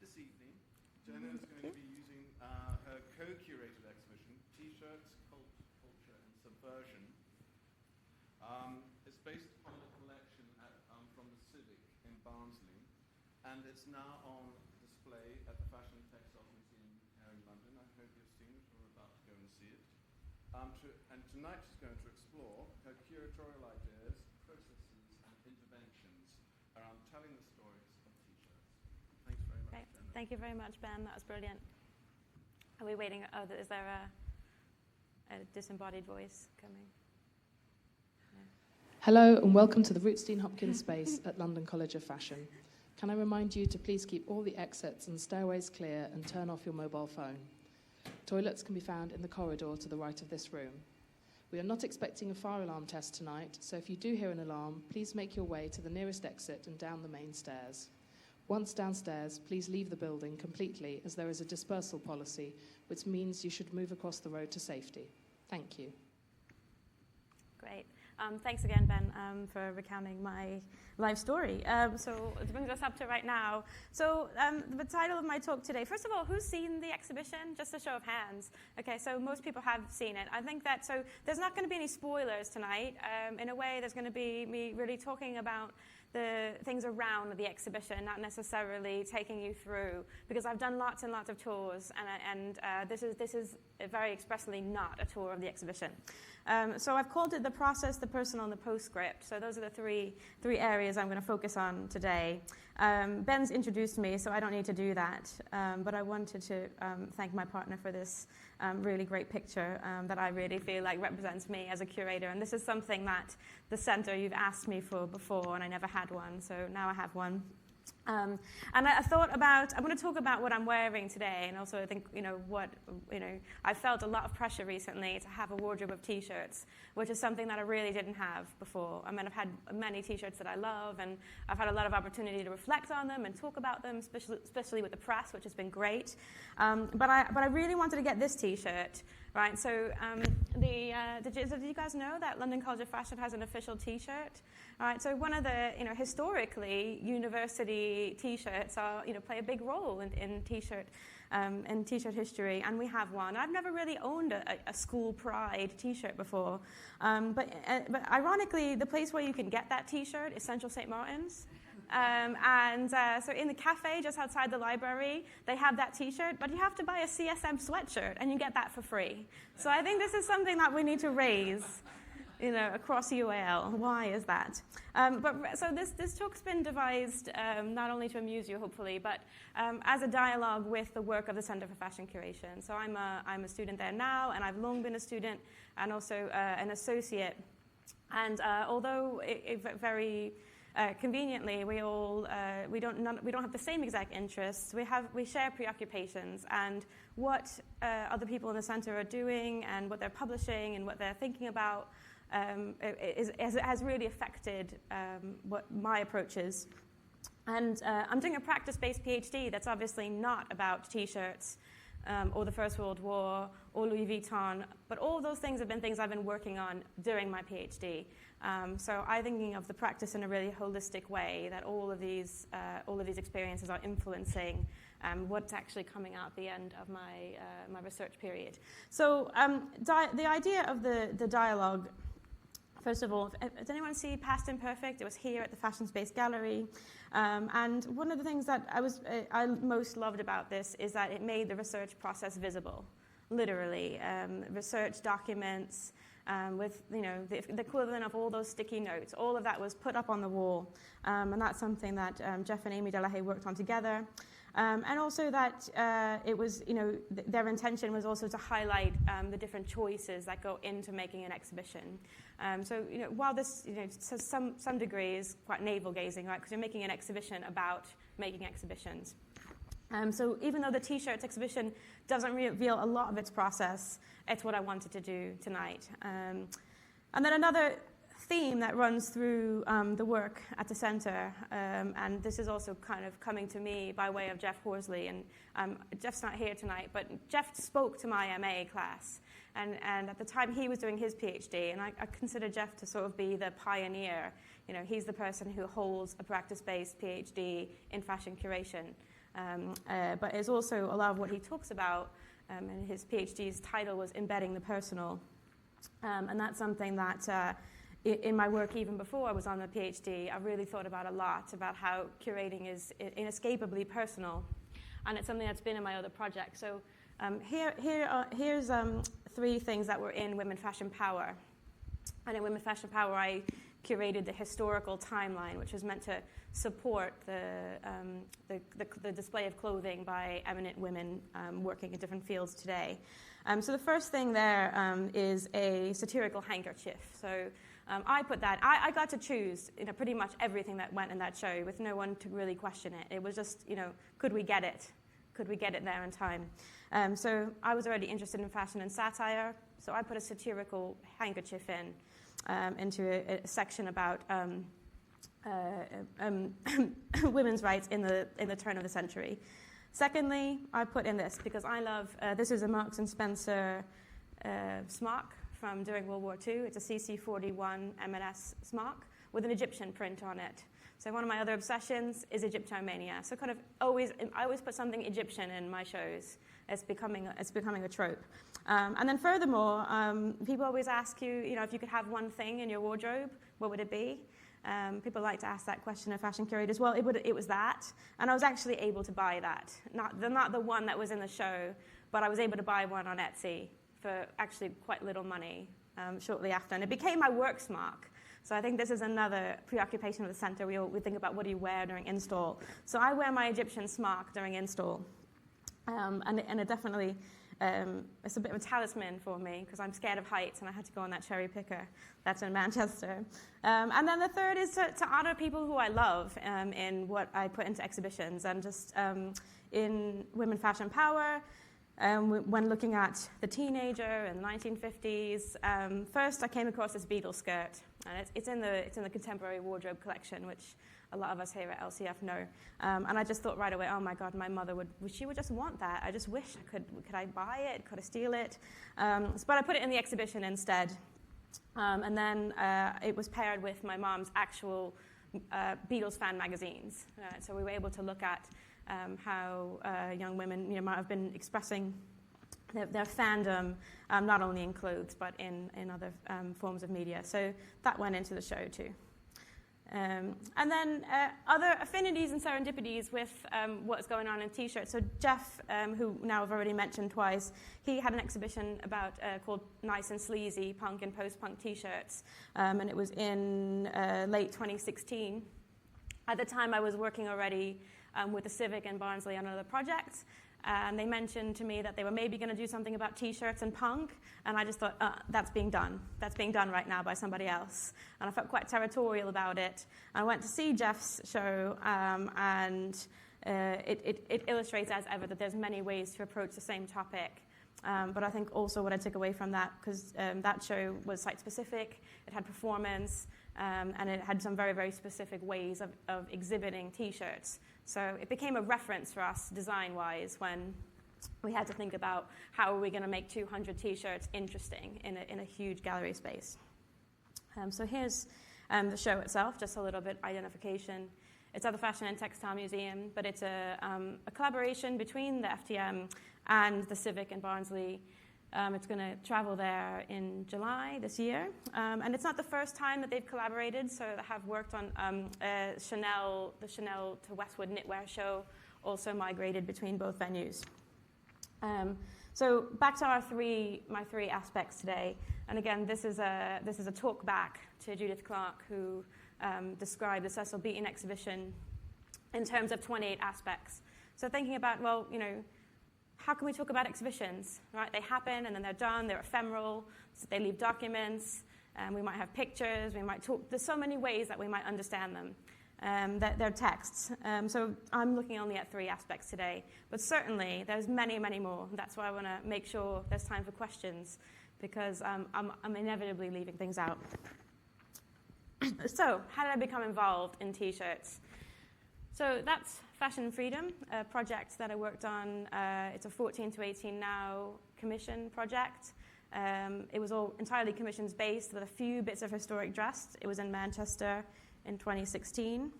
this evening, Jenna is going to be using her co-curated exhibition, T-shirts, culture, and subversion. It's based on a collection from the Civic in Barnsley, and it's now on display at the Fashion and Textile Museum here in London. I hope you've seen it or are about to go and see it. And tonight she's going to explore her curatorial ideas, processes, and interventions around telling the stories of T-shirts. Thanks very much, Great. Jenna. Thank you very much, Ben. That was brilliant. Are we waiting? Oh, is there a disembodied voice coming? No. Hello and welcome to the Rootstein Hopkins space at London College of Fashion. Can I remind you to please keep all the exits and stairways clear and turn off your mobile phone. Toilets can be found in the corridor to the right of this room. We are not expecting a fire alarm test tonight, so if you do hear an alarm, please make your way to the nearest exit and down the main stairs. Once downstairs, please leave the building completely, as there is a dispersal policy, which means you should move across the road to safety. Thank you. Great. Thanks again, Ben, for recounting my life story. So it brings us up to right now. So the title of my talk today, first of all, who's seen the exhibition? Just a show of hands. Okay, so most people have seen it. I think that, so there's not going to be any spoilers tonight. In a way, there's going to be me really talking about the things around the exhibition, not necessarily taking you through, because I've done lots and lots of tours, and this is very expressly not a tour of the exhibition. So I've called it the process, the personal, and the postscript. So those are the three areas I'm going to focus on today. Ben's introduced me, so I don't need to do that. But I wanted to thank my partner for this really great picture that I really feel like represents me as a curator. And this is something that the center you've asked me for before, and I never had one, so now I have one. And I thought about, I'm going to talk about what I'm wearing today, and also I think, I felt a lot of pressure recently to have a wardrobe of T-shirts, which is something that I really didn't have before. I mean, I've had many T-shirts that I love, and I've had a lot of opportunity to reflect on them and talk about them, especially with the press, which has been great. But I really wanted to get this T-shirt, right? So did you guys know that London College of Fashion has an official T-shirt? All right, so one of the, historically, university T-shirts play a big role in T-shirt history, and we have one. I've never really owned a school pride T-shirt before, but ironically, the place where you can get that T-shirt is Central St. Martin's. So in the cafe just outside the library, they have that T-shirt, but you have to buy a CSM sweatshirt, and you get that for free. So I think this is something that we need to raise, across UAL. Why is that? So this talk's been devised not only to amuse you, hopefully, but as a dialogue with the work of the Center for Fashion Curation. So I'm a student there now, and I've long been a student and also an associate. And although very conveniently, we don't have the same exact interests. We share preoccupations, and what other people in the center are doing, and what they're publishing, and what they're thinking about has really affected what my approach is. And I'm doing a practice-based PhD that's obviously not about T-shirts or the First World War or Louis Vuitton, but all those things have been things I've been working on during my PhD. So I'm thinking of the practice in a really holistic way, that all of these experiences are influencing what's actually coming out at the end of my research period. So the idea of the dialogue. First of all, does anyone see Past Imperfect? It was here at the Fashion Space Gallery. And one of the things that I most loved about this is that it made the research process visible, literally. Research documents with the equivalent of all those sticky notes. All of that was put up on the wall. And that's something that Jeff and Amy Delahaye worked on together. And also that it was, their intention was also to highlight the different choices that go into making an exhibition. So, while this, to some degree is quite navel-gazing, right? Because you're making an exhibition about making exhibitions. So even though the T-shirts exhibition doesn't reveal a lot of its process, it's what I wanted to do tonight. And then another theme that runs through the work at the center, and this is also kind of coming to me by way of Jeff Horsley, and Jeff's not here tonight, but Jeff spoke to my MA class, and at the time he was doing his PhD, and I consider Jeff to sort of be the pioneer. He's the person who holds a practice-based PhD in fashion curation. But it's also a lot of what he talks about, and his PhD's title was Embedding the Personal. And that's something that in my work, even before I was on the PhD, I really thought about a lot, about how curating is inescapably personal. And it's something that's been in my other projects. So here's 3 things that were in Women Fashion Power. And in Women Fashion Power, I curated the historical timeline, which was meant to support the display of clothing by eminent women working in different fields today. So the first thing there is a satirical handkerchief. So I put that. I got to choose pretty much everything that went in that show with no one to really question it. It was just, could we get it? Could we get it there in time? So I was already interested in fashion and satire, so I put a satirical handkerchief into a section about women's rights in the turn of the century. Secondly, I put in this because I love, this is a Marks & Spencer smock from during World War II. It's a CC41 M&S smock with an Egyptian print on it. So one of my other obsessions is Egyptomania. So I always put something Egyptian in my shows. It's becoming a trope. And then furthermore, people always ask you, if you could have one thing in your wardrobe, what would it be? People like to ask that question of fashion curators. Well, it was that, and I was actually able to buy that. Not the one that was in the show, but I was able to buy one on Etsy for actually quite little money shortly after, and it became my work smock. So I think this is another preoccupation of the center. We think about what do you wear during install. So I wear my Egyptian smock during install, and it definitely. It's a bit of a talisman for me because I'm scared of heights and I had to go on that cherry picker. That's in Manchester. And then the third is to honor people who I love in what I put into exhibitions. And just in Women Fashion Power, when looking at the teenager in the 1950s, first I came across this Beatles skirt. And it's in the contemporary wardrobe collection, which a lot of us here at LCF know. And I just thought right away, oh my God, my mother would just want that. I just wish could I buy it? Could I steal it? But I put it in the exhibition instead. And then it was paired with my mom's actual Beatles fan magazines. So we were able to look at how young women might have been expressing their fandom, not only in clothes, but in other forms of media. So that went into the show too. And then other affinities and serendipities with what's going on in T-shirts. So Jeff, who now I've already mentioned twice, he had an exhibition called Nice and Sleazy, Punk and Post-Punk T-shirts, and it was in late 2016. At the time, I was working already with the Civic and Barnsley on another project, and they mentioned to me that they were maybe going to do something about T-shirts and punk, and I just thought, that's being done. That's being done right now by somebody else. And I felt quite territorial about it. I went to see Jeff's show, and it illustrates as ever that there's many ways to approach the same topic. But I think also what I took away from that, because that show was site-specific, it had performance, and it had some very, very specific ways of exhibiting T-shirts. So it became a reference for us design-wise when we had to think about how are we going to make 200 T-shirts interesting in a huge gallery space. So here's the show itself, just a little bit identification. It's at the Fashion and Textile Museum, but it's a collaboration between the FTM and the Civic and Barnsley. It's going to travel there in July this year. And it's not the first time that they've collaborated, so they have worked on the Chanel to Westwood knitwear show, also migrated between both venues. So back to my three aspects today. And again, this is a talk back to Judith Clark, who described the Cecil Beaton exhibition in terms of 28 aspects. So thinking about, how can we talk about exhibitions, right? They happen and then they're done, they're ephemeral, so they leave documents, we might have pictures, we might talk. There's so many ways that we might understand them. They're texts. So I'm looking only at 3 aspects today, but certainly there's many, many more. That's why I want to make sure there's time for questions, because I'm inevitably leaving things out. So how did I become involved in T-shirts? So that's Fashion Freedom, a project that I worked on. It's a 14 to 18 now commission project. It was all entirely commissions-based with a few bits of historic dress. It was in Manchester in 2016.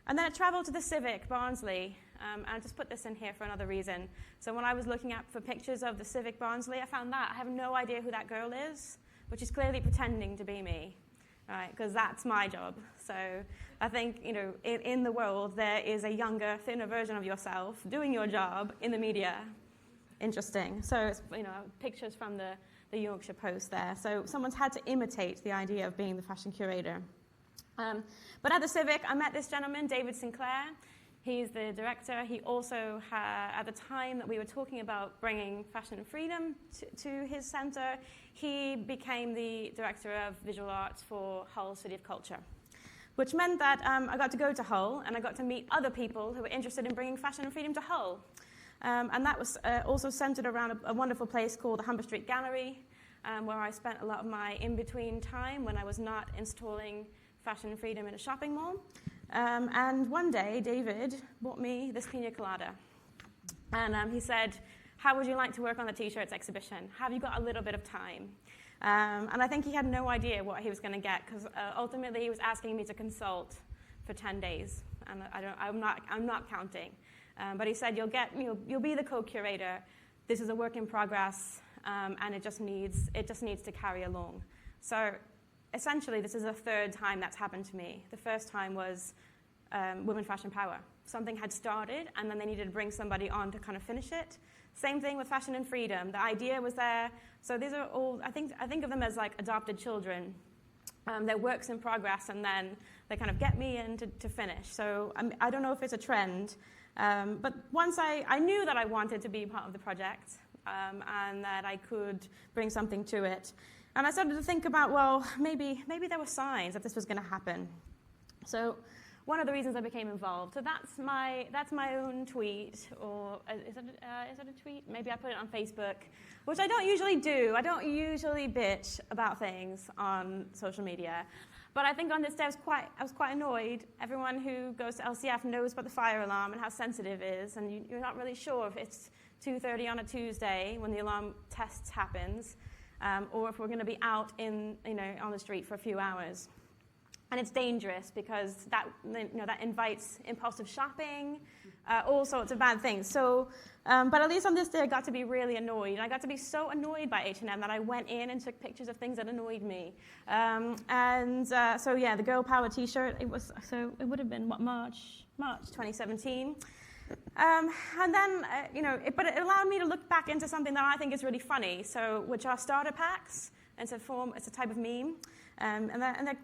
And then I traveled to the Civic, Barnsley, and I just put this in here for another reason. So when I was looking for pictures of the Civic Barnsley, I found that. I have no idea who that girl is, but she's clearly pretending to be me, right? Because that's my job. So I think, in the world, there is a younger, thinner version of yourself doing your job in the media. Interesting. So it's, pictures from the Yorkshire Post there. So someone's had to imitate the idea of being the fashion curator. But at the Civic, I met this gentleman, David Sinclair. He's the director. He also had, at the time that we were talking about bringing fashion and freedom to his center, he became the director of visual arts for Hull City of Culture, which meant that I got to go to Hull and I got to meet other people who were interested in bringing fashion and freedom to Hull. And that was also centered around a wonderful place called the Humber Street Gallery, where I spent a lot of my in-between time when I was not installing fashion and freedom in a shopping mall. And one day, David bought me this pina colada. And he said, how would you like to work on the T-shirts exhibition? Have you got a little bit of time? And I think he had no idea what he was going to get, because ultimately he was asking me to consult for 10 days. And I'm not counting. But he said, you'll be the co-curator. This is a work in progress, and it just needs to carry along. So essentially, this is the third time that's happened to me. The first time was Women Fashion Power. Something had started, and then they needed to bring somebody on to kind of finish it. Same thing with Fashion and Freedom. The idea was there. So these are all, I think of them as like adopted children. They're works in progress, and then they kind of get me in to finish. So I don't know if it's a trend. But once I knew that I wanted to be part of the project, and that I could bring something to it. And I started to think about, well, maybe there were signs that this was going to happen. So one of the reasons I became involved. So that's my own tweet, or is it a tweet? Maybe I put it on Facebook, which I don't usually do. I don't usually bitch about things on social media. But I think on this day I was quite annoyed. Everyone who goes to LCF knows about the fire alarm and how sensitive it is, and you're not really sure if it's 2:30 on a Tuesday when the alarm test happens, or if we're going to be out on the street for a few hours. And it's dangerous because that invites impulsive shopping, all sorts of bad things. So, but at least on this day, I got to be really annoyed. And I got to be so annoyed by H&M that I went in and took pictures of things that annoyed me. So the Girl Power T-shirt. It would have been March 2017. And then but it allowed me to look back into something that I think is really funny. So, which are starter packs. It's a type of meme.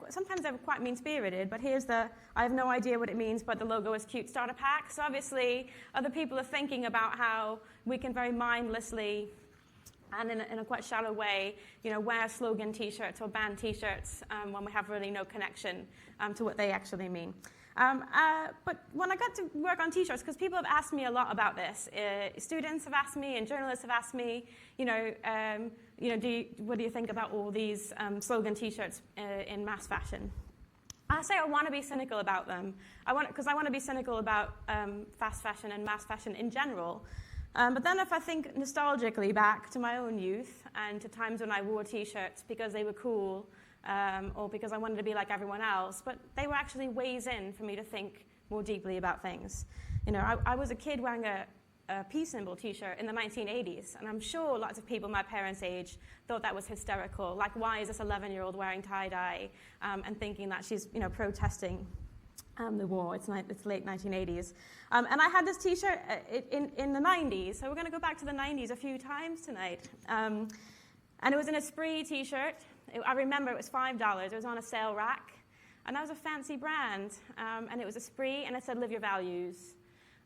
Sometimes they're quite mean-spirited, but I have no idea what it means, but the logo is cute starter pack. So obviously, other people are thinking about how we can very mindlessly and in a quite shallow way, wear slogan T-shirts or band T-shirts when we have really no connection to what they actually mean. But when I got to work on T-shirts, because people have asked me a lot about this, students have asked me and journalists have asked me, what do you think about all these slogan T-shirts in mass fashion? I say I want to be cynical about them. Because I want to be cynical about fast fashion and mass fashion in general. But then if I think nostalgically back to my own youth and to times when I wore T-shirts because they were cool, or because I wanted to be like everyone else, but they were actually ways in for me to think more deeply about things. I was a kid wearing a peace symbol T-shirt in the 1980s, and I'm sure lots of people my parents' age thought that was hysterical. Like, why is this 11-year-old wearing tie-dye and thinking that she's, protesting the war? It's late 1980s. And I had this T-shirt in the 90s, so we're going to go back to the 90s a few times tonight. And it was an Esprit T-shirt. I remember it was $5. It was on a sale rack. And that was a fancy brand. And it was Esprit, and it said, "Live your values."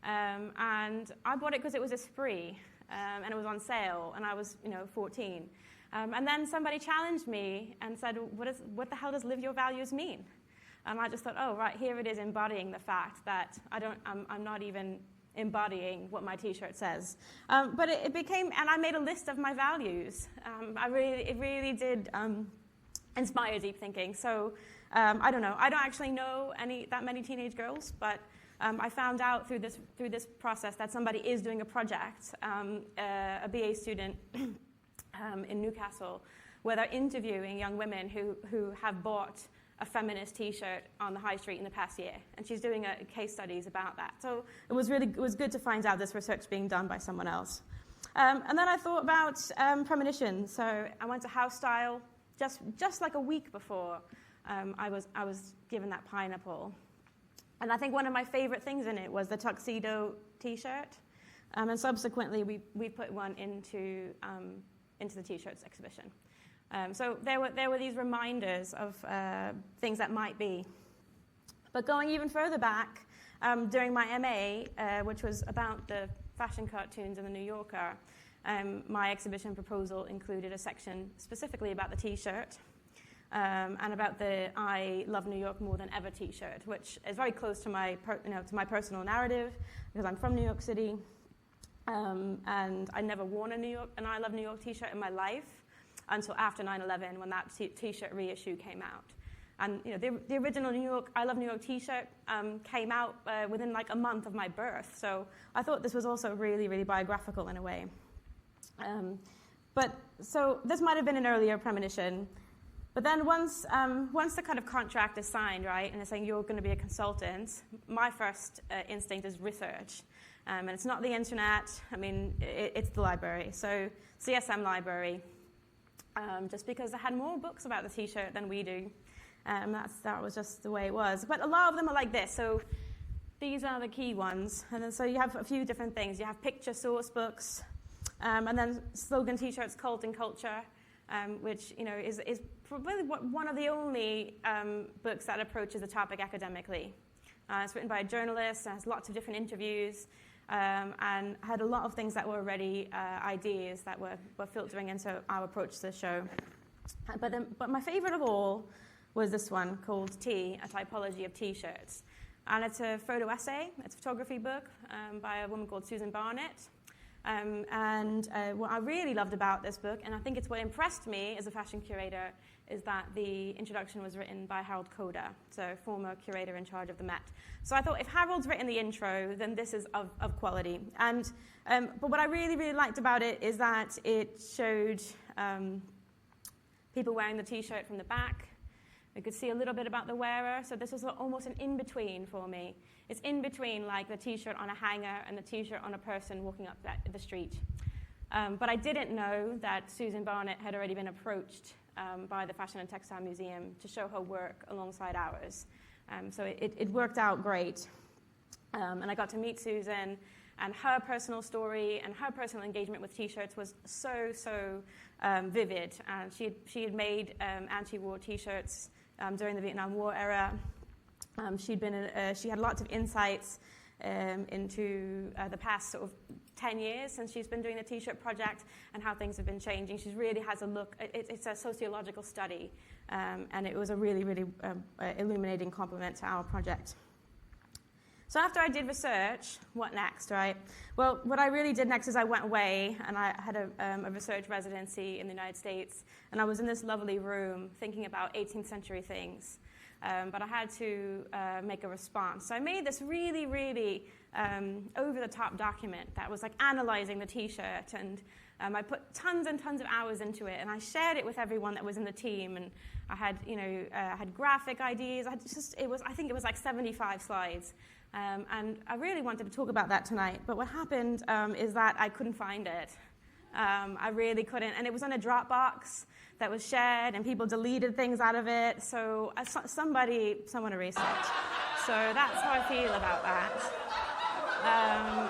And I bought it because it was Esprit, and it was on sale, and I was, 14. And then somebody challenged me and said, what the hell does live your values mean? And I just thought, oh, right, here it is embodying the fact that I'm not even embodying what my T-shirt says. But it became, and I made a list of my values. It really did inspire deep thinking. So I don't know. I don't actually know that many teenage girls, but I found out through this process that somebody is doing a project, a BA student in Newcastle, where they're interviewing young women who have bought a feminist T-shirt on the high street in the past year, and she's doing case studies about that. So it was good to find out this research being done by someone else. And then I thought about premonition. So I went to House Style just like a week before I was given that pineapple. And I think one of my favorite things in it was the tuxedo T-shirt. And subsequently, we put one into the T-shirts exhibition. So there were these reminders of things that might be. But going even further back, during my MA, which was about the fashion cartoons in the New Yorker, my exhibition proposal included a section specifically about the T-shirt. And about the I Love New York More Than Ever T-shirt, which is very close to my personal narrative, because I'm from New York City, and I never worn an I Love New York T-shirt in my life until after 9/11, when that T-shirt reissue came out. And the original I Love New York T-shirt came out within like a month of my birth, so I thought this was also really, really biographical in a way. So this might have been an earlier premonition. But then once the kind of contract is signed, right, and it's saying you're going to be a consultant, my first instinct is research. And it's not the internet. I mean, it's the library. So CSM library, just because they had more books about the T-shirt than we do. That was just the way it was. But a lot of them are like this. So these are the key ones. And then so you have a few different things. You have picture source books, and then slogan T-shirts, cult and culture. Which is probably one of the only books that approaches the topic academically. It's written by a journalist, has lots of different interviews, and had a lot of things that were already ideas that were filtering into our approach to the show. But my favorite of all was this one called T, A Typology of T-shirts. And it's a photo essay, it's a photography book by a woman called Susan Barnett. What I really loved about this book, and I think it's what impressed me as a fashion curator, is that the introduction was written by Harold Coda, so former curator in charge of the Met. So I thought, if Harold's written the intro, then this is of quality. But what I really, really liked about it is that it showed people wearing the T-shirt from the back. We could see a little bit about the wearer, so this was almost an in-between for me. It's in between like the T-shirt on a hanger and the T-shirt on a person walking up the street. But I didn't know that Susan Barnett had already been approached by the Fashion and Textile Museum to show her work alongside ours. So it worked out great. And I got to meet Susan, and her personal story and her personal engagement with T-shirts was so vivid. And she had made anti-war T-shirts during the Vietnam War era. She had lots of insights into the past sort of 10 years since she's been doing the T-shirt project and how things have been changing. She really has a look. It's a sociological study, and it was a really, really illuminating complement to our project. So after I did research, what next, right? Well, what I really did next is I went away, and I had a research residency in the United States, and I was in this lovely room thinking about 18th century things. But I had to make a response. So I made this really, really over-the-top document that was like analyzing the T-shirt, and I put tons and tons of hours into it, and I shared it with everyone that was in the team. And I had, I had graphic ideas. I think it was like 75 slides, and I really wanted to talk about that tonight. But what happened is that I couldn't find it. I really couldn't, and it was on a Dropbox that was shared, and people deleted things out of it. So someone erased it. So that's how I feel about that.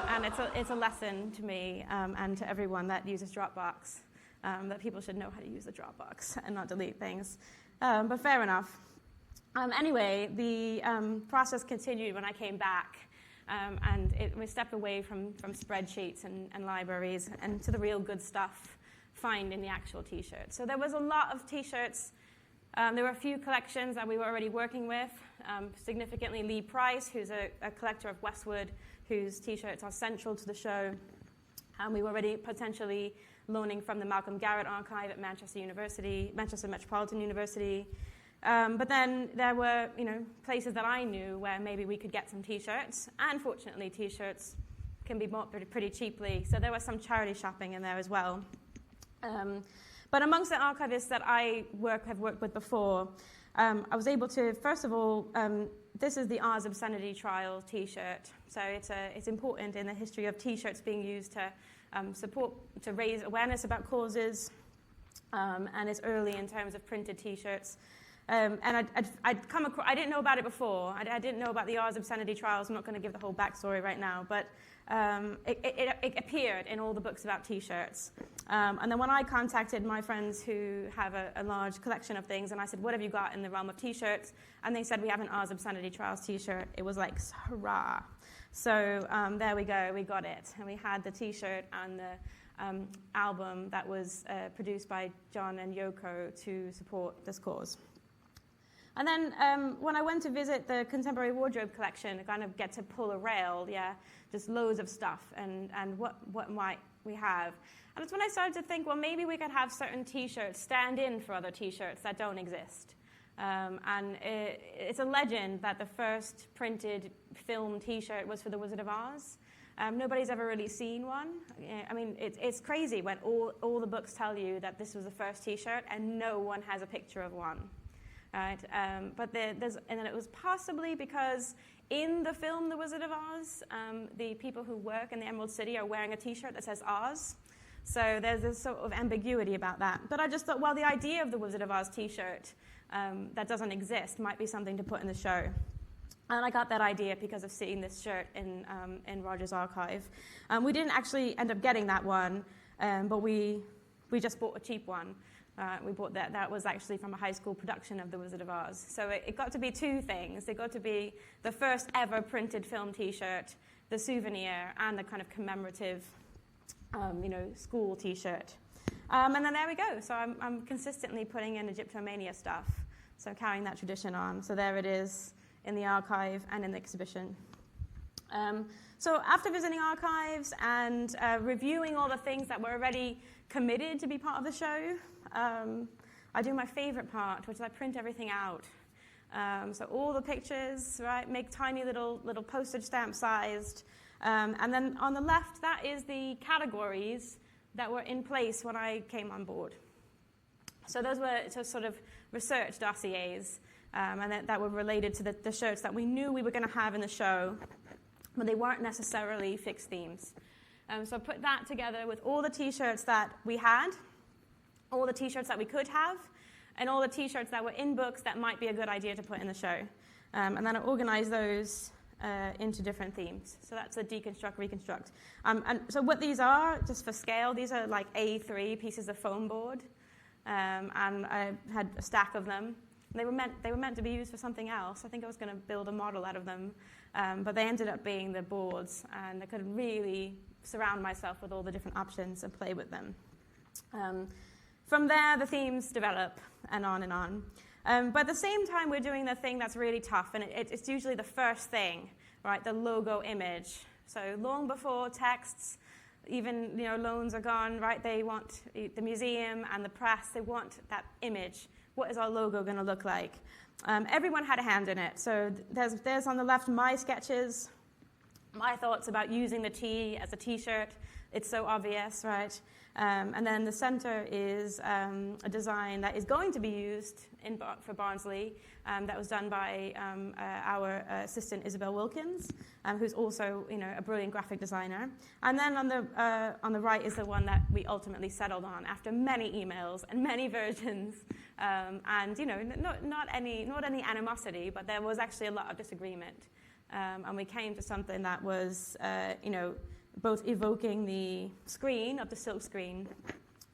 And it's a lesson to me and to everyone that uses Dropbox that people should know how to use the Dropbox and not delete things. But fair enough. Anyway, the process continued when I came back. And we stepped away from spreadsheets and libraries and to the real good stuff find in the actual T-shirt. So there was a lot of T-shirts. There were a few collections that we were already working with, significantly Lee Price, who's a collector of Westwood, whose T-shirts are central to the show. We were already potentially loaning from the Malcolm Garrett archive at Manchester Metropolitan University. But then there were, places that I knew where maybe we could get some T-shirts. And fortunately, T-shirts can be bought pretty cheaply. So there was some charity shopping in there as well. But amongst the archivists that I have worked with before, I was able to, first of all, this is the Ours Obscenity Trial T-shirt. So it's important in the history of T-shirts being used to raise awareness about causes, and it's early in terms of printed T-shirts. And I'd come across, I didn't know about it before. I didn't know about the Ours Obscenity Trials. I'm not going to give the whole backstory right now, but it appeared in all the books about T-shirts. And then when I contacted my friends who have a large collection of things, and I said, what have you got in the realm of T-shirts? And they said, we have an Ours Obscenity Trials T-shirt. It was like, hurrah. So there we go, we got it. And we had the T-shirt and the album that was produced by John and Yoko to support this cause. And then when I went to visit the Contemporary Wardrobe Collection, I kind of get to pull a rail, just loads of stuff, and what might we have? And it's when I started to think, well, maybe we could have certain T-shirts stand in for other T-shirts that don't exist. And it's a legend that the first printed film T-shirt was for The Wizard of Oz. Nobody's ever really seen one. I mean, it's crazy when all the books tell you that this was the first T-shirt and no one has a picture of one. Right, and then it was possibly because in the film The Wizard of Oz, the people who work in the Emerald City are wearing a T-shirt that says Oz. So there's this sort of ambiguity about that. But I just thought, well, the idea of the Wizard of Oz T-shirt that doesn't exist might be something to put in the show. And I got that idea because of seeing this shirt in Roger's archive. We didn't actually end up getting that one, but we just bought a cheap one. We bought that was actually from a high school production of The Wizard of Oz. So it got to be two things. It got to be the first ever printed film T-shirt, the souvenir, and the kind of commemorative, school T-shirt. And then there we go. So I'm consistently putting in Egyptomania stuff. So carrying that tradition on. So there it is in the archive and in the exhibition. So after visiting archives and reviewing all the things that were already committed to be part of the show, I do my favorite part, which is I print everything out. So all the pictures, right, make tiny little postage stamp sized. And then on the left, that is the categories that were in place when I came on board. So those were sort of research dossiers, and that were related to the shirts that we knew we were going to have in the show, but they weren't necessarily fixed themes. So I put that together with all the T-shirts that we had, all the T-shirts that we could have, and all the T-shirts that were in books that might be a good idea to put in the show. And then I organized those into different themes. So that's a deconstruct, reconstruct. And so what these are, just for scale, these are like A3 pieces of foam board. And I had a stack of them. They were meant to be used for something else. I think I was going to build a model out of them. But they ended up being the boards, and I could really surround myself with all the different options and play with them. From there, the themes develop, and on and on. But at the same time, we're doing the thing that's really tough, and it's usually the first thing, right? The logo image. So long before texts, even loans are gone, right? They want the museum and the press. They want that image. What is our logo going to look like? Everyone had a hand in it. So there's on the left my sketches, my thoughts about using the T as a T-shirt. It's so obvious, right? And then the center is a design that is going to be used for Barnsley that was done by our assistant Isabel Wilkins, who's also a brilliant graphic designer. And then on the right is the one that we ultimately settled on after many emails and many versions, and not any animosity, but there was actually a lot of disagreement, and we came to something that was both evoking the screen of the silk screen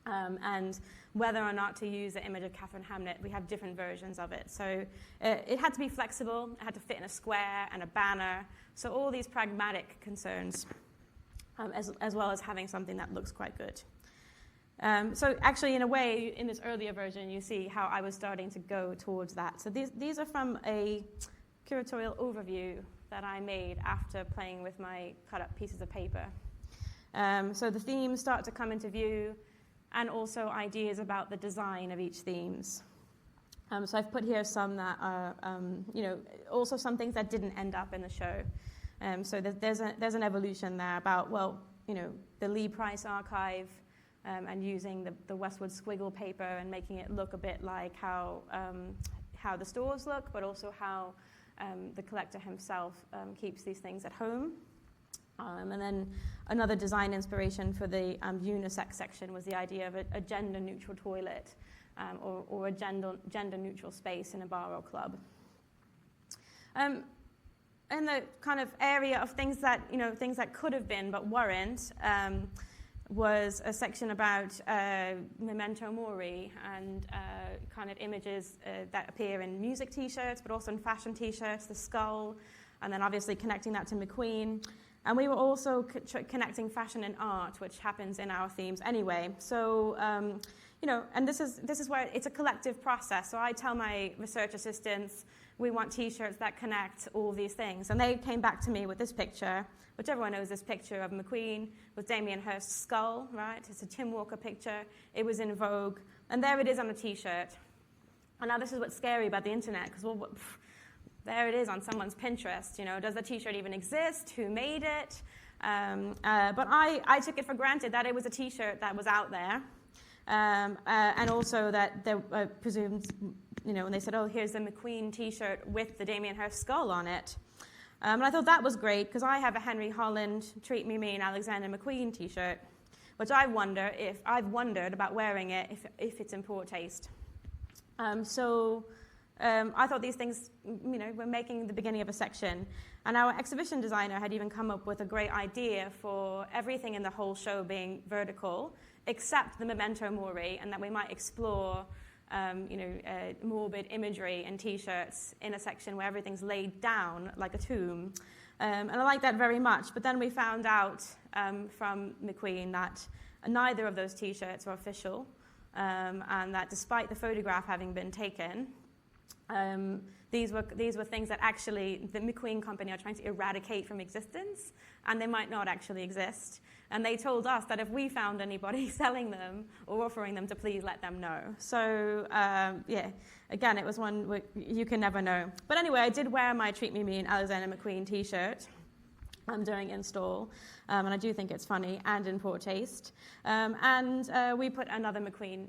and whether or not to use the image of Catherine Hamnet. We have different versions of it. So it had to be flexible. It had to fit in a square and a banner. So all these pragmatic concerns, as well as having something that looks quite good. So actually, in a way, in this earlier version, you see how I was starting to go towards that. So these are from a curatorial overview that I made after playing with my cut-up pieces of paper. So the themes start to come into view, and also ideas about the design of each themes. So I've put here some that are, also some things that didn't end up in the show. So there's an evolution there about, the Lee Price archive and using the Westwood squiggle paper and making it look a bit like how how the stores look, but also how the collector himself keeps these things at home. And then another design inspiration for the unisex section was the idea of a gender-neutral toilet or a gender-neutral space in a bar or club. In the kind of area of things that could have been but weren't, was a section about memento mori and kind of images that appear in music T-shirts, but also in fashion T-shirts, the skull, and then obviously connecting that to McQueen. And we were also connecting fashion and art, which happens in our themes anyway. So, and this is where it's a collective process. So I tell my research assistants, we want T-shirts that connect all these things. And they came back to me with this picture, which everyone knows, this picture of McQueen with Damien Hirst's skull, right? It's a Tim Walker picture. It was in Vogue. And there it is on a T-shirt. And now this is what's scary about the internet, because there it is on someone's Pinterest. Does the T-shirt even exist? Who made it? But I took it for granted that it was a T-shirt that was out there. And also that they presumed, when they said, oh, here's the McQueen T-shirt with the Damien Hirst skull on it. And I thought that was great, because I have a Henry Holland, Treat Me Mean, Alexander McQueen T-shirt, which I've wondered about wearing it if it's in poor taste. So I thought these things, were making the beginning of a section. And our exhibition designer had even come up with a great idea for everything in the whole show being vertical, except the memento mori, and that we might explore morbid imagery in T-shirts in a section where everything's laid down like a tomb. And I like that very much. But then we found out from McQueen that neither of those T-shirts are official, and that despite the photograph having been taken, these were things that actually the McQueen company are trying to eradicate from existence, and they might not actually exist. And they told us that if we found anybody selling them or offering them, to please let them know. So, again, it was one you can never know. But anyway, I did wear my Treat Me Mean Alexander McQueen T-shirt during install, and I do think it's funny and in poor taste. And we put another McQueen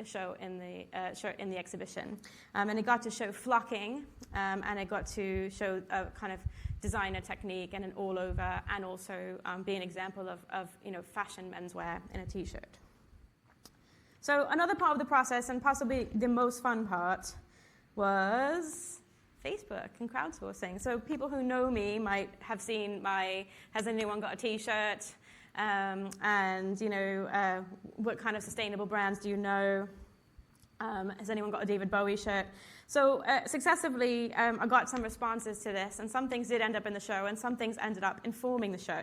show in the exhibition, and it got to show flocking, and it got to show a kind of designer technique and an all-over, and also be an example of fashion menswear in a T-shirt. So another part of the process, and possibly the most fun part, was Facebook and crowdsourcing. So people who know me might have seen has anyone got a T-shirt? And what kind of sustainable brands do you know? Has anyone got a David Bowie shirt? So successively, I got some responses to this, and some things did end up in the show, and some things ended up informing the show.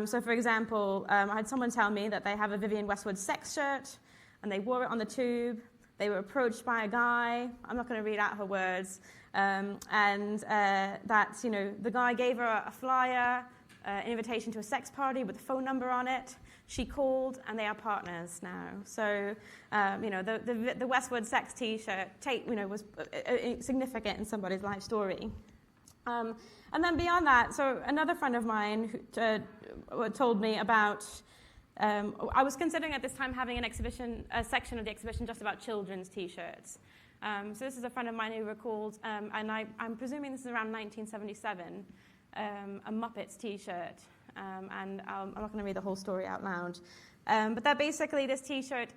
So for example, I had someone tell me that they have a Vivienne Westwood sex shirt, and they wore it on the tube. They were approached by a guy. I'm not going to read out her words. And that, the guy gave her a flyer, an invitation to a sex party with a phone number on it. She called, and they are partners now. So, the Westwood sex T-shirt, was significant in somebody's life story. And then beyond that, so another friend of mine who told me about. I was considering at this time having a section of the exhibition just about children's T-shirts. So this is a friend of mine who recalled, and I'm presuming this is around 1977, a Muppets T-shirt. And I'm not going to read the whole story out loud. But that basically this T-shirt,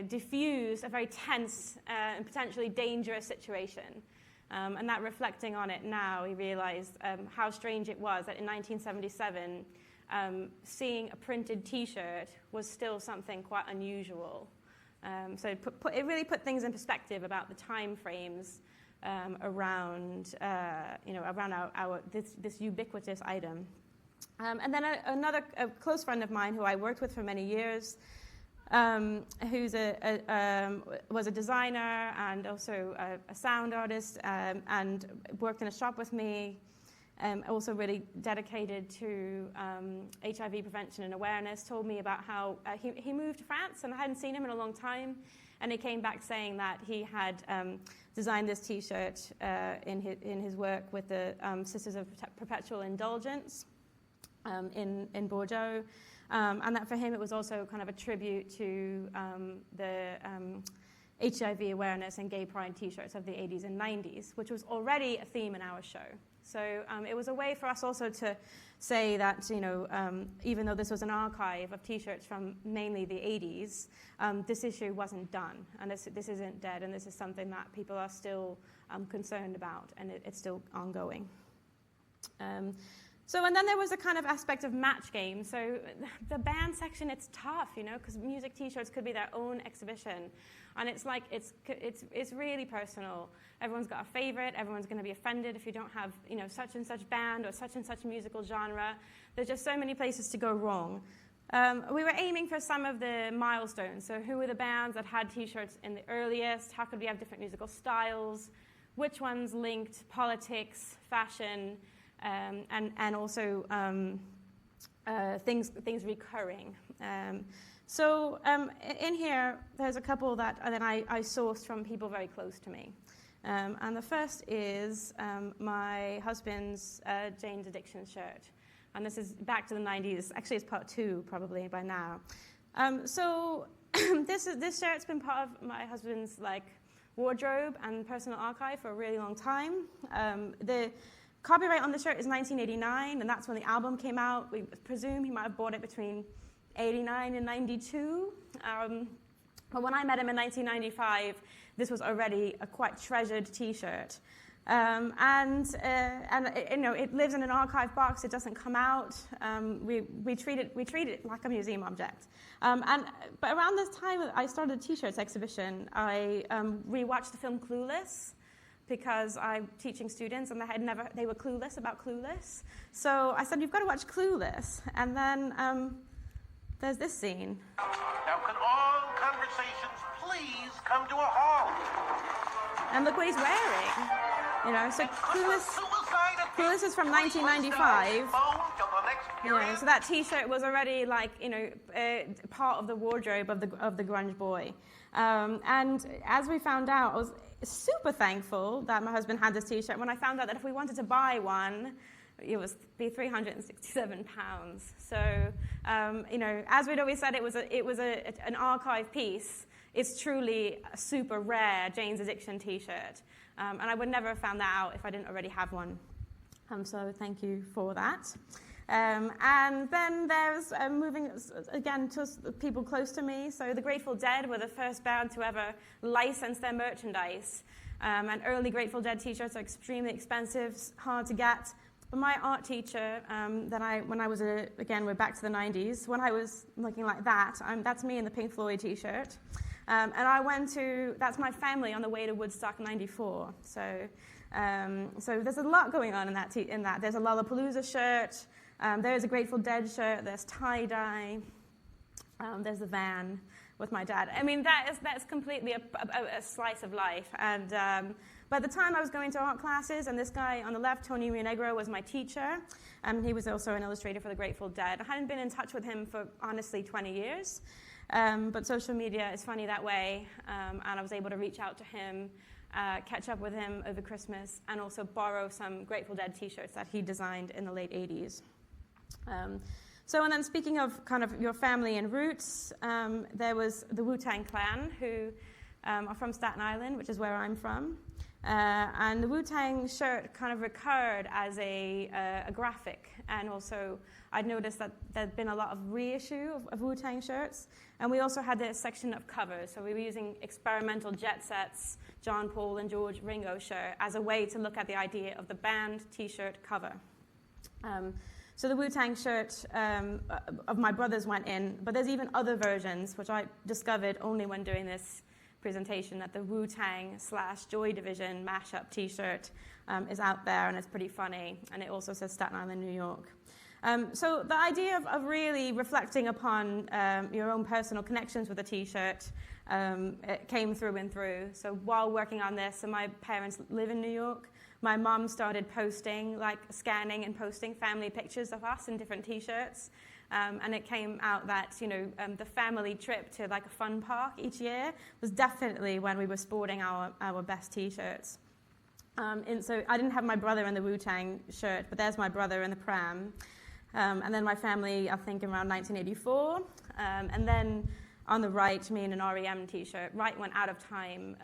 diffused a very tense and potentially dangerous situation. And that reflecting on it now, he realized how strange it was that in 1977, seeing a printed T-shirt was still something quite unusual. So it really put things in perspective about the time frames around this ubiquitous item. And then another close friend of mine who I worked with for many years, who's was a designer and also a sound artist, and worked in a shop with me, also really dedicated to HIV prevention and awareness, told me about how he moved to France, and I hadn't seen him in a long time, and he came back saying that he had designed this T-shirt in his work with the Sisters of Perpetual Indulgence in Bordeaux, and that for him it was also kind of a tribute to HIV awareness and gay pride t-shirts of the 80s and 90s, which was already a theme in our show. So it was a way for us also to say that, even though this was an archive of t-shirts from mainly the 80s, this issue wasn't done, and this isn't dead, and this is something that people are still concerned about, and it's still ongoing. And then there was a kind of aspect of match game. So the band section, it's tough, because music t-shirts could be their own exhibition. And it's like, it's really personal. Everyone's got a favorite. Everyone's going to be offended if you don't have, such and such band or such and such musical genre. There's just so many places to go wrong. We were aiming for some of the milestones. So who were the bands that had t-shirts in the earliest? How could we have different musical styles? Which ones linked politics, fashion, and also things recurring. In here, there's a couple that then I sourced from people very close to me. And the first is my husband's Jane's Addiction shirt. And this is back to the 90s. Actually, it's part 2 probably by now. This shirt's been part of my husband's wardrobe and personal archive for a really long time. The copyright on the shirt is 1989, and that's when the album came out. We presume he might have bought it between 89 and 92. But when I met him in 1995, this was already a quite treasured T-shirt. It lives in an archive box. It doesn't come out. We treat it like a museum object. But around this time I started a T-shirts exhibition, I rewatched the film Clueless, because I'm teaching students and they were clueless about Clueless. So I said, you've got to watch Clueless. And then there's this scene. Now can all conversations please come to a halt? And look what he's wearing. So Clueless is from 1995. So that T-shirt was already part of the wardrobe of the grunge boy. And as we found out, I was super thankful that my husband had this T-shirt when I found out that if we wanted to buy one, it would be £367. So, as we'd always said, it was an archive piece. It's truly a super rare Jane's Addiction T-shirt. And I would never have found that out if I didn't already have one. So thank you for that. And then there's moving again to people close to me. So the Grateful Dead were the first band to ever license their merchandise. And early Grateful Dead T-shirts are extremely expensive, hard to get. But my art teacher, we're back to the 90s, when I was looking like that, that's me in the Pink Floyd T-shirt. And that's my family on the way to Woodstock 94. So there's a lot going on in that. There's a Lollapalooza shirt. There's a Grateful Dead shirt. There's tie-dye. There's the van with my dad. I mean, that's completely a slice of life. And by the time I was going to art classes, and this guy on the left, Tony Rionegro, was my teacher. He was also an illustrator for the Grateful Dead. I hadn't been in touch with him for, honestly, 20 years. But social media is funny that way. And I was able to reach out to him, catch up with him over Christmas, and also borrow some Grateful Dead T-shirts that he designed in the late 80s. And then speaking of kind of your family and roots, there was the Wu-Tang Clan, who are from Staten Island, which is where I'm from. And the Wu-Tang shirt kind of recurred as a graphic. And also, I'd noticed that there'd been a lot of reissue of Wu-Tang shirts. And we also had this section of covers. So we were using experimental Jet Set's John Paul and George Ringo shirt as a way to look at the idea of the band T-shirt cover. So the Wu-Tang shirt of my brother's went in, but there's even other versions, which I discovered only when doing this presentation, that the Wu-Tang / Joy Division mashup T-shirt is out there, and it's pretty funny, and it also says Staten Island, New York. So the idea of really reflecting upon your own personal connections with a T-shirt it came through and through. So while working on this, and my parents live in New York, my mom started scanning and posting family pictures of us in different T-shirts. And it came out that, the family trip to a fun park each year was definitely when we were sporting our best T-shirts. So I didn't have my brother in the Wu-Tang shirt, but there's my brother in the pram. And then my family, I think, around 1984. And then on the right, me in an REM T-shirt, right when Out of Time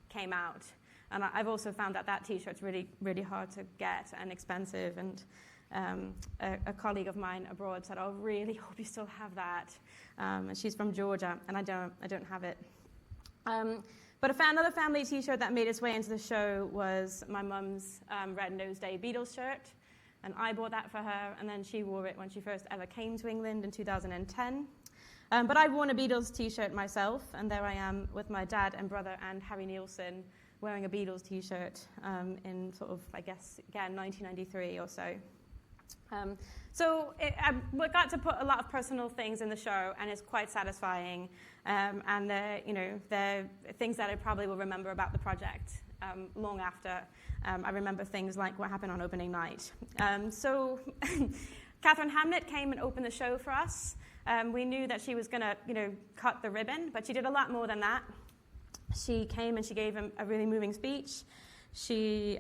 came out. And I've also found that T-shirt's really, really hard to get and expensive. And a colleague of mine abroad said, "I really hope you still have that." And she's from Georgia, and I don't have it. But another family T-shirt that made its way into the show was my mum's Red Nose Day Beatles shirt. And I bought that for her, and then she wore it when she first ever came to England in 2010. But I'd worn a Beatles T-shirt myself, and there I am with my dad and brother and Harry Nielsen wearing a Beatles T-shirt in sort of, I guess, again, 1993 or so. We got to put a lot of personal things in the show, and it's quite satisfying. And they're things that I probably will remember about the project long after I remember things like what happened on opening night. Catherine Hamnett came and opened the show for us. We knew that she was going to, cut the ribbon, but she did a lot more than that. She came and she gave a really moving speech. She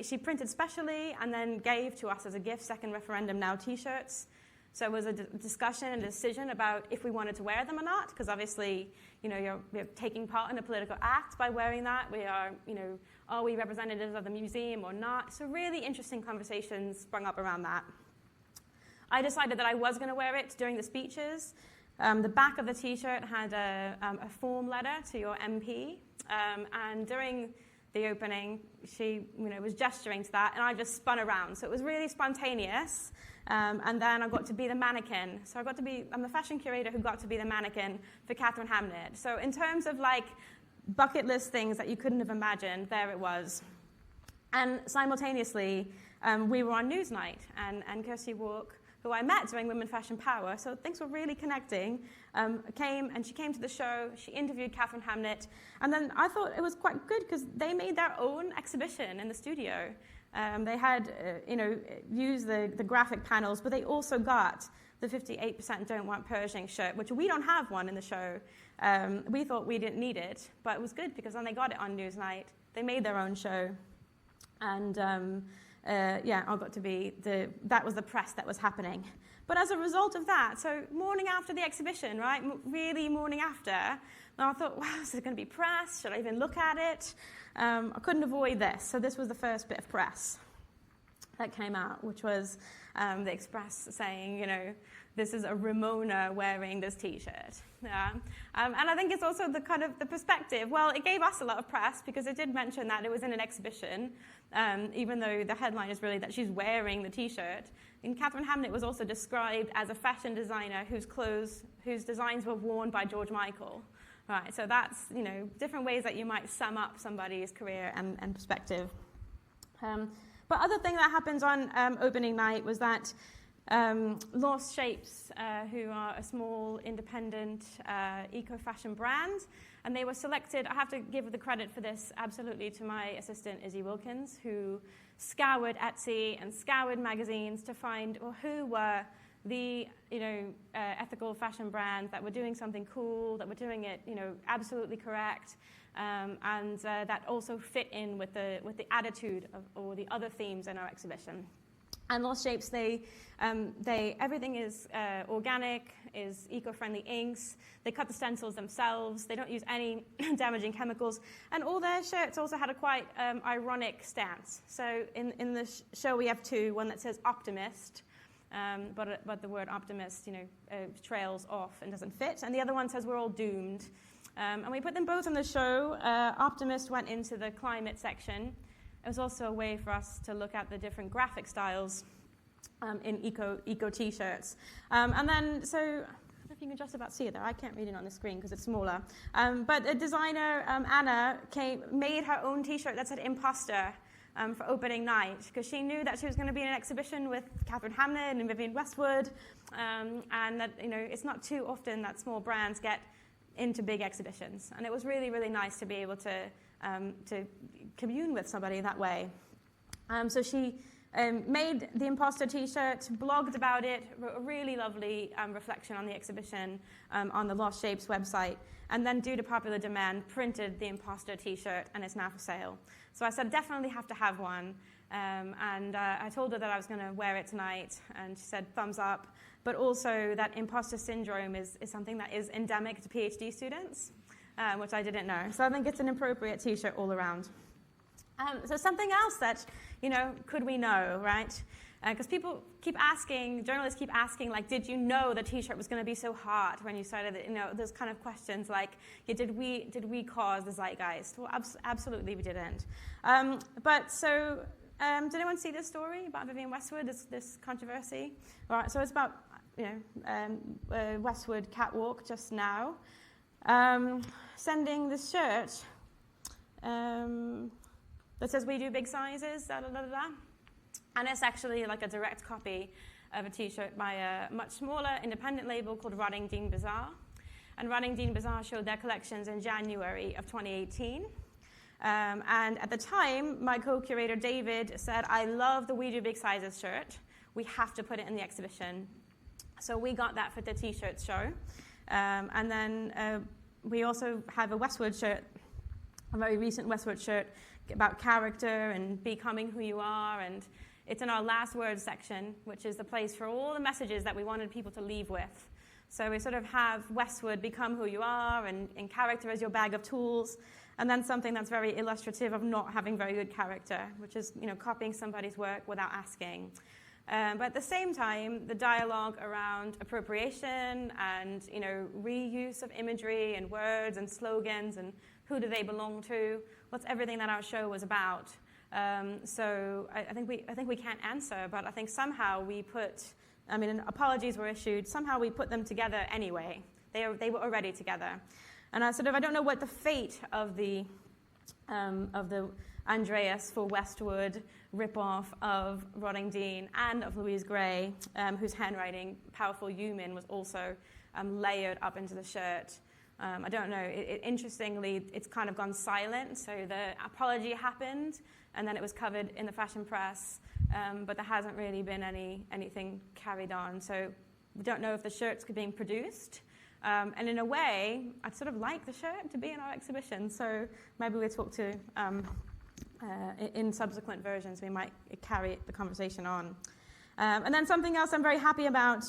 she printed specially and then gave to us as a gift Second Referendum Now T-shirts. So it was a discussion and a decision about if we wanted to wear them or not, because obviously, you're taking part in a political act by wearing that. We are, are we representatives of the museum or not? So really interesting conversations sprung up around that. I decided that I was going to wear it during the speeches. The back of the T-shirt had a form letter to your MP, and during the opening, she was gesturing to that, and I just spun around. So it was really spontaneous, and then I got to be the mannequin. So I'm the fashion curator who got to be the mannequin for Catherine Hamnett. So in terms of bucket list things that you couldn't have imagined, there it was. And simultaneously, we were on Newsnight, and Kirsty Walk, who I met during Women Fashion Power, so things were really connecting, she came to the show, she interviewed Catherine Hamnett, and then I thought it was quite good because they made their own exhibition in the studio. They had, used the graphic panels, but they also got the 58% Don't Want Pershing shirt, which we don't have one in the show. We thought we didn't need it, but it was good because then they got it on Newsnight. They made their own show, and I got to be that was the press that was happening. But as a result of that, so morning after the exhibition, right, really morning after, and I thought, wow, is there going to be press? Should I even look at it? I couldn't avoid this. So this was the first bit of press that came out, which was the Express saying, this is a Ramona wearing this T-shirt. Yeah. And I think it's also the kind of the perspective. Well, it gave us a lot of press because it did mention that it was in an exhibition, even though the headline is really that she's wearing the T-shirt. And Catherine Hamnett was also described as a fashion designer whose designs were worn by George Michael. Right, so that's, different ways that you might sum up somebody's career and perspective. But other thing that happens on opening night was that Lost Shapes, who are a small, independent eco-fashion brand, and they were selected. I have to give the credit for this absolutely to my assistant, Izzy Wilkins, who scoured Etsy and scoured magazines to find who were the ethical fashion brands that were doing something cool, that were doing it absolutely correct, and that also fit in with the attitude or the other themes in our exhibition. And Lost Shapes, everything is organic, is eco-friendly inks. They cut the stencils themselves. They don't use any damaging chemicals. And all their shirts also had a quite ironic stance. So in the show we have two, one that says optimist, but the word optimist, trails off and doesn't fit. And the other one says we're all doomed. And we put them both on the show. Optimist went into the climate section. It was also a way for us to look at the different graphic styles in eco T-shirts. And then, so, I don't know if you can just about see it there. I can't read it on the screen because it's smaller. But a designer, Anna, made her own T-shirt that said imposter for opening night because she knew that she was going to be in an exhibition with Catherine Hamnett and Vivienne Westwood, and that it's not too often that small brands get into big exhibitions. And it was really, really nice to be able to commune with somebody that way. So she made the Imposter t-shirt, blogged about it, wrote a really lovely reflection on the exhibition on the Lost Shapes website, and then due to popular demand, printed the Imposter t-shirt, and it's now for sale. So I said, definitely have to have one. And I told her that I was going to wear it tonight, and she said, thumbs up. But also that imposter syndrome is something that is endemic to PhD students, which I didn't know. So I think it's an appropriate t-shirt all around. So something else that, could we know, right? Because people keep asking, journalists keep asking, like, did you know the t-shirt was going to be so hot when you started it? Those kind of questions like, did we cause the zeitgeist? Well, absolutely we didn't. Did anyone see this story about Vivienne Westwood, this controversy? All right, so it's about, Westwood catwalk just now, sending this shirt that says, we do big sizes, da da da da. And it's actually like a direct copy of a t-shirt by a much smaller independent label called Rotting Dean Bazaar. And Rotting Dean Bazaar showed their collections in January of 2018. And at the time, my co-curator David said, I love the We Do Big Sizes shirt. We have to put it in the exhibition. So we got that for the t-shirt show. And then we also have a Westwood shirt, a very recent Westwood shirt about character and becoming who you are. And it's in our last words section, which is the place for all the messages that we wanted people to leave with. So we sort of have Westwood, become who you are, and character as your bag of tools. And then something that's very illustrative of not having very good character, which is, copying somebody's work without asking. But at the same time, the dialogue around appropriation and, reuse of imagery and words and slogans and who do they belong to, what's everything that our show was about. So I think we can't answer, but I think somehow we put, apologies were issued, somehow we put them together anyway. They were already together. And I don't know what the fate of the Andreas for Westwood ripoff of Rotting Dean and of Louise Gray, whose handwriting, Powerful Human, was also layered up into the shirt. I don't know. Interestingly, it's kind of gone silent. So the apology happened, and then it was covered in the fashion press, but there hasn't really been anything carried on. So we don't know if the shirt's being produced. And in a way, I'd sort of like the shirt to be in our exhibition. So maybe we'll talk to, in subsequent versions, we might carry the conversation on. And then something else I'm very happy about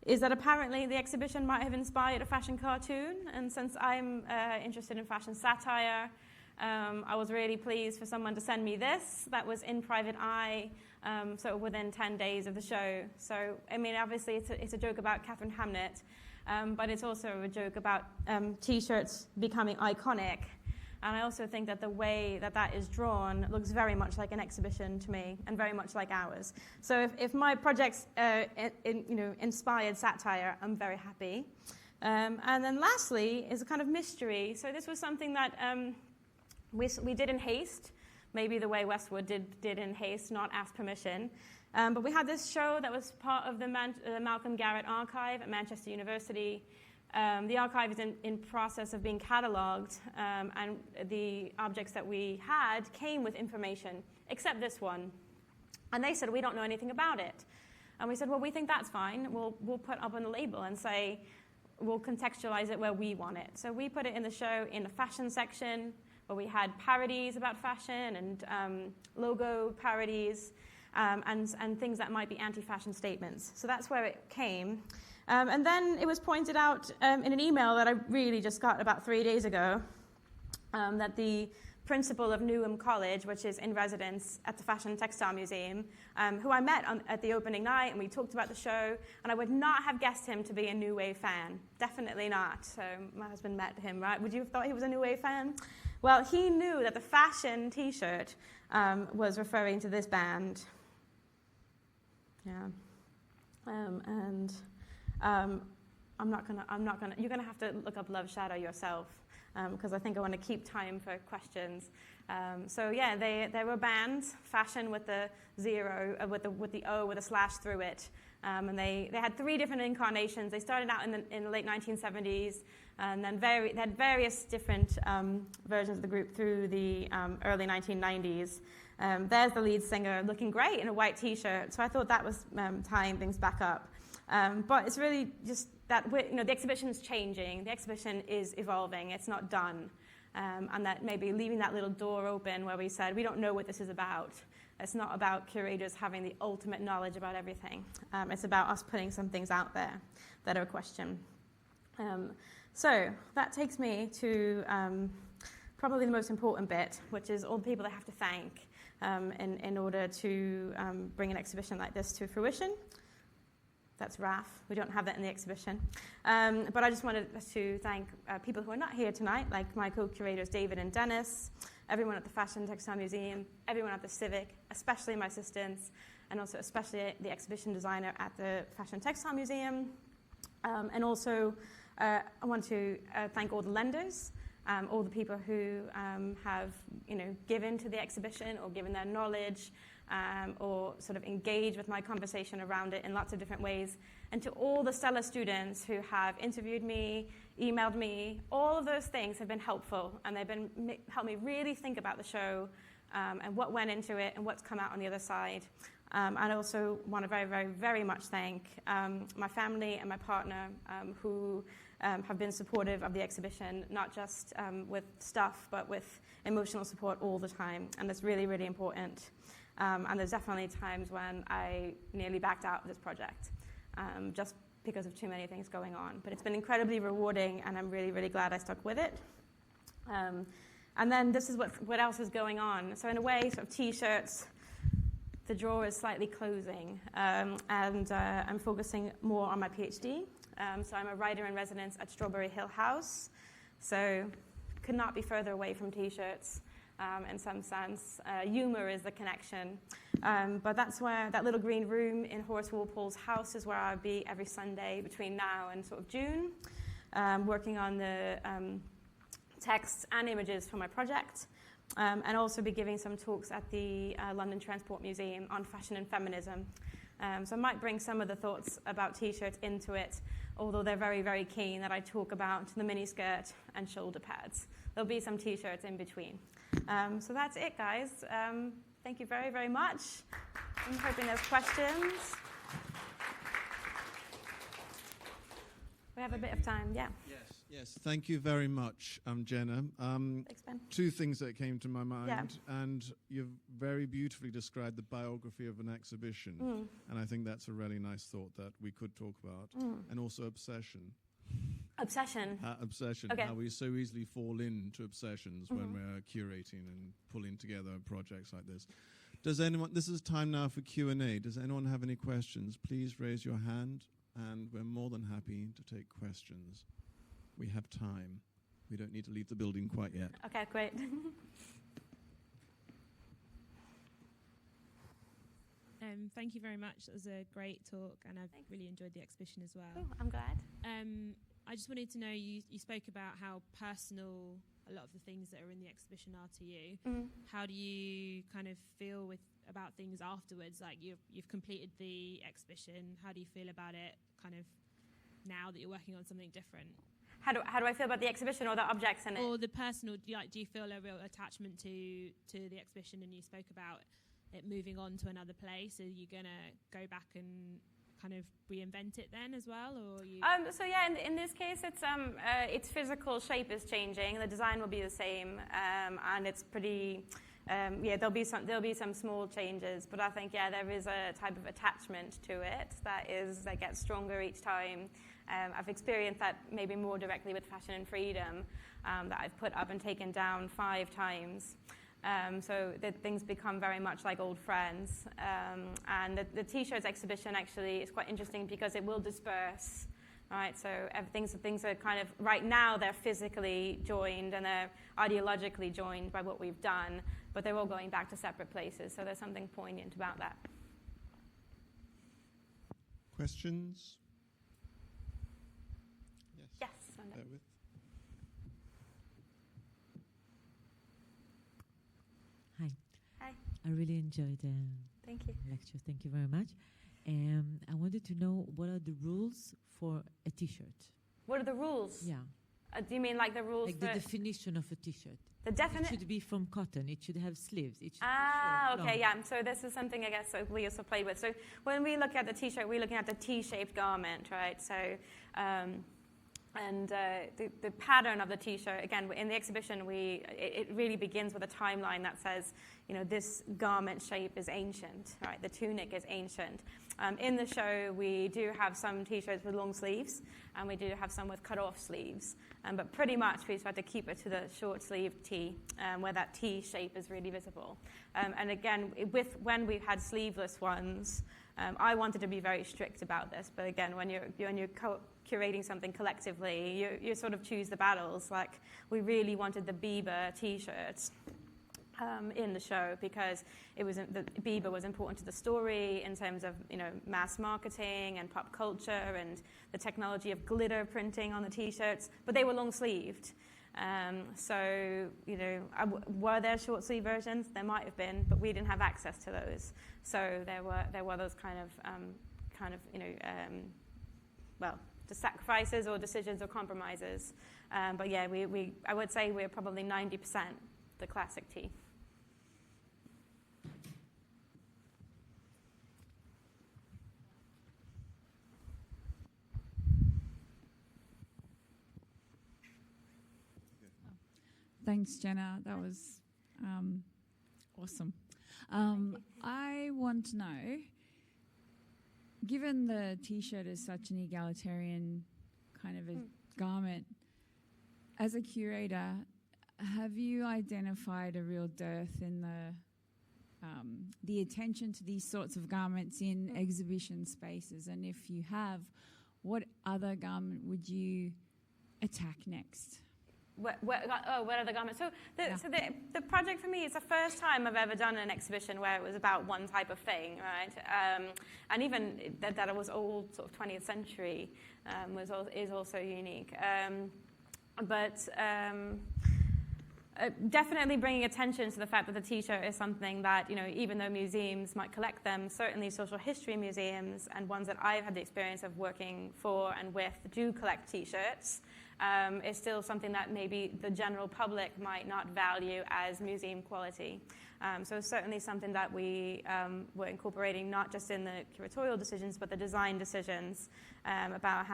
is that apparently the exhibition might have inspired a fashion cartoon. And since I'm interested in fashion satire, I was really pleased for someone to send me this. That was in Private Eye, so within 10 days of the show. So, obviously it's a joke about Catherine Hamnett, but it's also a joke about T-shirts becoming iconic. And I also think that the way that is drawn looks very much like an exhibition to me, and very much like ours. So if my projects inspired satire, I'm very happy. And then lastly is a kind of mystery. So this was something that we did in haste, maybe the way Westwood did in haste, not ask permission. But we had this show that was part of the Malcolm Garrett archive at Manchester University. The archive is in process of being catalogued, and the objects that we had came with information, except this one. And they said, we don't know anything about it. And we said, well, we think that's fine. We'll put up on the label and say, we'll contextualize it where we want it. So we put it in the show in the fashion section, where we had parodies about fashion and logo parodies, and things that might be anti-fashion statements. So that's where it came. And then it was pointed out in an email that I really just got about 3 days ago that the principal of Newham College, which is in residence at the Fashion and Textile Museum, who I met at the opening night, and we talked about the show, and I would not have guessed him to be a New Wave fan. Definitely not. So my husband met him, right? Would you have thought he was a New Wave fan? Well, he knew that the fashion T-shirt was referring to this band. Yeah. I'm not gonna. You're gonna have to look up Love Shadow yourself, because I think I want to keep time for questions. So yeah, they were bands. Fashion with the zero, with the O with a slash through it, And they had 3 different incarnations. They started out in the late 1970s, and then they had various different versions of the group through the early 1990s. There's the lead singer looking great in a white T-shirt, so I thought that was tying things back up. But it's really just that the exhibition is changing, the exhibition is evolving, it's not done. And that maybe leaving that little door open where we said, we don't know what this is about. It's not about curators having the ultimate knowledge about everything. It's about us putting some things out there that are a question. So that takes me to probably the most important bit, which is all the people I have to thank in order to bring an exhibition like this to fruition. That's RAF. We don't have that in the exhibition. But I just wanted to thank people who are not here tonight, like my co-curators David and Dennis, everyone at the Fashion Textile Museum, everyone at the Civic, especially my assistants, and also especially the exhibition designer at the Fashion Textile Museum. And also I want to thank all the lenders, all the people who have given to the exhibition or given their knowledge, or sort of engage with my conversation around it in lots of different ways. And to all the Stella students who have interviewed me, emailed me, all of those things have been helpful, and they've helped me really think about the show and what went into it and what's come out on the other side. I also want to very, very, very much thank my family and my partner who have been supportive of the exhibition, not just with stuff, but with emotional support all the time. And that's really, really important. And there's definitely times when I nearly backed out of this project just because of too many things going on. But it's been incredibly rewarding, and I'm really, really glad I stuck with it. And then this is what else is going on. So in a way, sort of T-shirts, the drawer is slightly closing, and I'm focusing more on my PhD. So I'm a writer in residence at Strawberry Hill House, so could not be further away from T-shirts in some sense. Humor is the connection. But that's where that little green room in Horace Walpole's house is where I'll be every Sunday between now and sort of June, working on the texts and images for my project, and also be giving some talks at the London Transport Museum on fashion and feminism. So I might bring some of the thoughts about T-shirts into it, although they're very, very keen that I talk about the miniskirt and shoulder pads. There'll be some T-shirts in between. So that's it, guys. Thank you very, very much. I'm hoping there's questions. We have a bit of time, yeah. Yes, thank you very much, Jenna. Thanks, Ben. 2 things that came to my mind, Yeah. and you've very beautifully described the biography of an exhibition, and I think that's a really nice thought that we could talk about, and also obsession. Obsession. Obsession, Okay. how we so easily fall into obsessions when we're curating and pulling together projects like this. This is time now for Q&A. Does anyone have any questions? Please raise your hand, and we're more than happy to take questions. We have time. We don't need to leave the building quite yet. Okay, great. Thank you very much. That was a great talk, and I've really enjoyed the exhibition as well. Cool, I'm glad. I just wanted to know, you spoke about how personal a lot of the things that are in the exhibition are to you. How do you kind of feel about things afterwards? Like you've completed the exhibition. How do you feel about it kind of now that you're working on something different? How do I feel about the exhibition or the objects in it? Or the personal, do you feel a real attachment to the exhibition, and you spoke about it moving on to another place? Are you going to go back and kind of reinvent it then as well, or you? So yeah, in this case, its physical shape is changing. The design will be the same, and it's pretty. There'll be some small changes, but I think there is a type of attachment to it that gets stronger each time. I've experienced that maybe more directly with Fashion and Freedom, that I've put up and taken down 5 times. So that things become very much like old friends. And the T-shirts exhibition actually is quite interesting because it will disperse, right? So things are kind of, right now they're physically joined and they're ideologically joined by what we've done, but they're all going back to separate places. So there's something poignant about that. Questions? Yes. Hi. Hi. I really enjoyed the Thank you. lecture. Thank you very much. I wanted to know what are the rules for a T-shirt? What are the rules? Yeah. Do you mean like the rules Like for... the definition of a T-shirt. The It should be from cotton. It should have sleeves. It should be short, okay, long. yeah. So this is something I guess we also played with. So when we look at the T-shirt, we're looking at the T-shaped garment, right? So, the pattern of the T-shirt, again, in the exhibition, it really begins with a timeline that says, this garment shape is ancient, right? The tunic is ancient. In the show, we do have some T-shirts with long sleeves, and we do have some with cut-off sleeves. But pretty much we tried to keep it to the short-sleeved T, where that T shape is really visible. And again, when we've had sleeveless ones, I wanted to be very strict about this. But again, when you're curating something collectively, you sort of choose the battles. Like, we really wanted the Bieber T-shirts in the show because Bieber was important to the story in terms of mass marketing and pop culture and the technology of glitter printing on the T-shirts, but they were long sleeved. Were there short sleeve versions? There might have been, but we didn't have access to those. So there were those just sacrifices or decisions or compromises. But yeah, I would say we're probably 90% the classic T. Thanks, Jenna. That was awesome. I want to know, given the T-shirt is such an egalitarian kind of a garment, as a curator, have you identified a real dearth in the attention to these sorts of garments in exhibition spaces? And if you have, what other garment would you attack next? What other garments? So the project for me is the first time I've ever done an exhibition where it was about one type of thing, right? And even that it was all sort of 20th century is also unique. Definitely bringing attention to the fact that the T-shirt is something that, even though museums might collect them, certainly social history museums and ones that I've had the experience of working for and with do collect T-shirts. Is still something that maybe the general public might not value as museum quality. So it's certainly something that we were incorporating not just in the curatorial decisions, but the design decisions about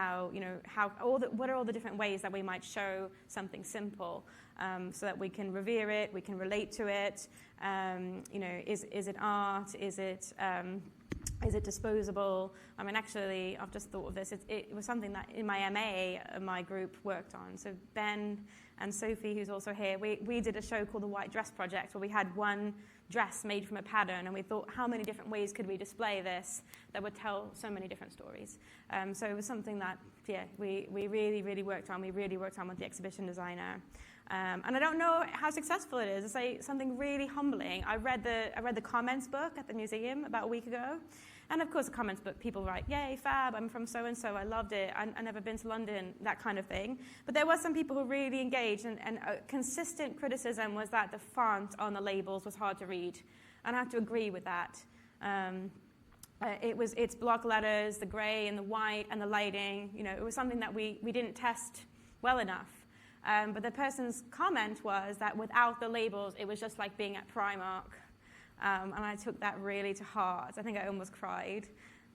what are all the different ways that we might show something simple so that we can revere it, we can relate to it. Is it art? Is it disposable? I mean, actually, I've just thought of this. It was something that in my MA, my group worked on. So Ben and Sophie, who's also here, we did a show called The White Dress Project, where we had one dress made from a pattern, and we thought, how many different ways could we display this that would tell so many different stories? So it was something that, we really, really worked on. We really worked on with the exhibition designer. And I don't know how successful it is. I'll say something really humbling. I read the comments book at the museum about a week ago. And of course, the comments book, people write, yay, fab, I'm from so-and-so, I loved it, I've never been to London, that kind of thing. But there were some people who really engaged, and a consistent criticism was that the font on the labels was hard to read. And I have to agree with that. It's block letters, the grey and the white and the lighting. It was something that we didn't test well enough. But the person's comment was that without the labels, it was just like being at Primark. And I took that really to heart. I think I almost cried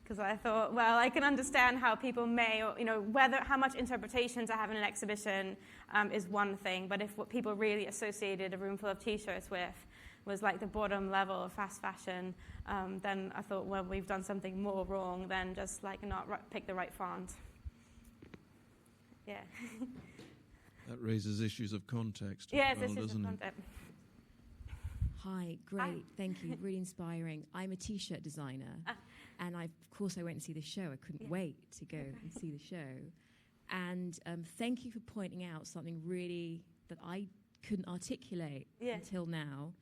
because I thought, well, I can understand how people may, how much interpretation to have in an exhibition is one thing. But if what people really associated a room full of T-shirts with was like the bottom level of fast fashion, then I thought, well, we've done something more wrong than just like not pick the right font. Yeah. That raises issues of context. Yes, well, issues of context. Hi, great, Hi. Thank you, really inspiring. I'm a T-shirt designer, and of course I went to see the show. I couldn't wait to go and see the show. And thank you for pointing out something really that I couldn't articulate until now,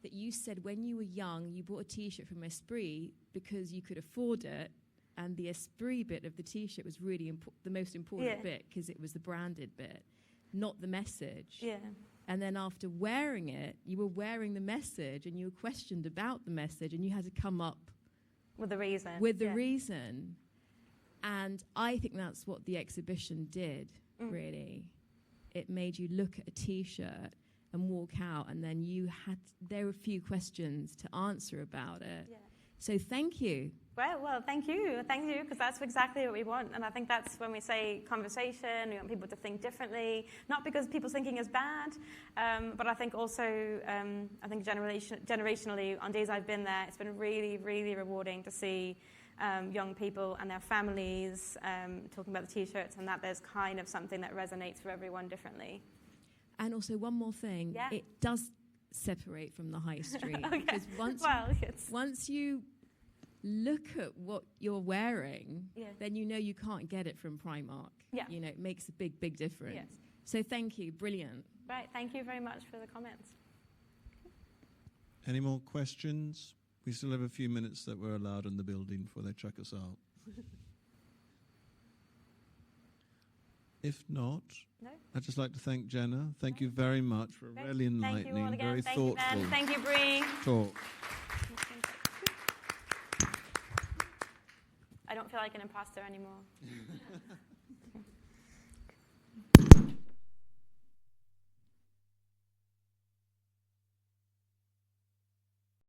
that you said when you were young, you bought a T-shirt from Esprit because you could afford it, and the Esprit bit of the T-shirt was really the most important bit because it was the branded bit, not the message. Yeah. And then after wearing it, you were wearing the message and you were questioned about the message and you had to come up With the reason. With the reason. And I think that's what the exhibition did, really. It made you look at a T-shirt and walk out, and then there were a few questions to answer about it. Yeah. So thank you. Well, thank you, because that's exactly what we want. And I think that's when we say conversation, we want people to think differently, not because people's thinking is bad, but I think also, generationally, on days I've been there, it's been really, really rewarding to see young people and their families talking about the T-shirts, and that there's kind of something that resonates for everyone differently. And also one more thing, it does separate from the high street. Okay. Because once you look at what you're wearing, then you know you can't get it from Primark. Yeah. You know, it makes a big, big difference. Yes. So thank you. Brilliant. Right. Thank you very much for the comments. Any more questions? We still have a few minutes that we're allowed in the building before they chuck us out. If not, I'd just like to thank Jenna. Thank you very much for a really enlightening, very thoughtful Thank you, Bree. talk. I don't feel like an imposter anymore.